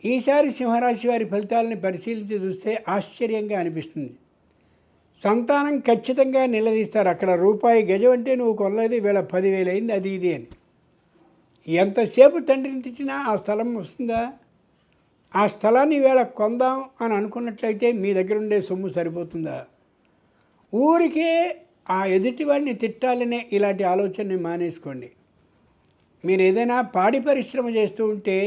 ఈసారి సింహరాశి వారి ఫలితాలను పరిశీలించి చూస్తే ఆశ్చర్యంగా అనిపిస్తుంది. సంతానం ఖచ్చితంగా నిలదీస్తారు. అక్కడ రూపాయి గజం అంటే నువ్వు కొనలేదు, వీళ్ళ 10,000 అయింది, అది ఇది అని. ఎంతసేపు తండ్రిని తెచ్చినా ఆ స్థలం వస్తుందా? ఆ స్థలాన్ని వీళ్ళ కొందాం అని అనుకున్నట్లయితే మీ దగ్గర ఉండే సొమ్ము సరిపోతుందా? ఊరికే ఆ ఎదుటివాడిని తిట్టాలనే ఇలాంటి ఆలోచనని మానేసుకోండి. మీరు ఏదైనా పాడి పరిశ్రమ చేస్తూ ఉంటే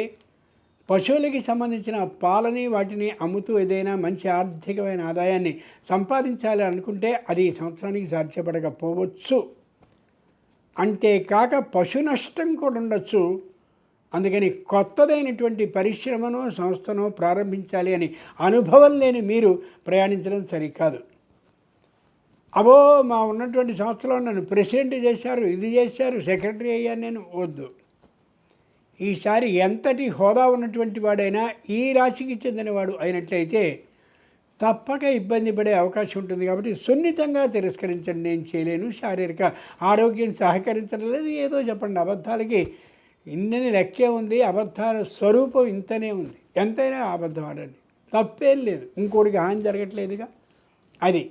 పశువులకి సంబంధించిన పాలని వాటిని అమ్ముతూ ఏదైనా మంచి ఆర్థికమైన ఆదాయాన్ని సంపాదించాలి అనుకుంటే అది ఈ సంవత్సరానికి సాధ్యపడకపోవచ్చు. అంతేకాక పశు నష్టం కూడా ఉండొచ్చు. అందుకని కొత్తదైనటువంటి పరిశ్రమను సంస్థను ప్రారంభించాలి అని అనుభవం లేని మీరు ప్రయాణించడం సరికాదు. అబో మా ఉన్నటువంటి సంస్థలో నన్ను ప్రెసిడెంట్ చేశారు, ఇది చేశారు, సెక్రటరీ అయ్యాను, నేను వద్దు. ఈసారి ఎంతటి హోదా ఉన్నటువంటి వాడైనా ఈ రాశికి చెందినవాడు అయినట్లయితే తప్పక ఇబ్బంది పడే అవకాశం ఉంటుంది. కాబట్టి సున్నితంగా తిరస్కరించండి. నేను చేయలేను, శారీరక ఆరోగ్యం సహకరించడం లేదు, ఏదో చెప్పండి. అబద్ధాలకి ఇన్నని లెక్కే ఉంది, అబద్ధాల స్వరూపం ఇంతనే ఉంది. ఎంతైనా అబద్ధం ఆడండి, తప్పేం లేదు, ఇంకోటికి హాని జరగట్లేదుగా. అది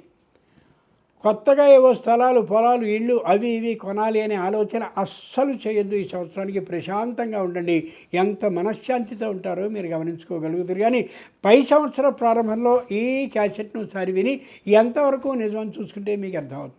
కొత్తగా ఏవో స్థలాలు, పొలాలు, ఇళ్ళు అవి ఇవి కొనాలి అనే ఆలోచన అస్సలు చేయొద్దు. ఈ సంవత్సరానికి ప్రశాంతంగా ఉండండి. ఎంత మనశ్శాంతితో ఉంటారో మీరు గమనించుకోగలుగుతారు. కానీ పై సంవత్సర ప్రారంభంలో ఈ క్యాసెట్ను సారి విని ఎంతవరకు నిజమని చూసుకుంటే మీకు అర్థమవుతుంది.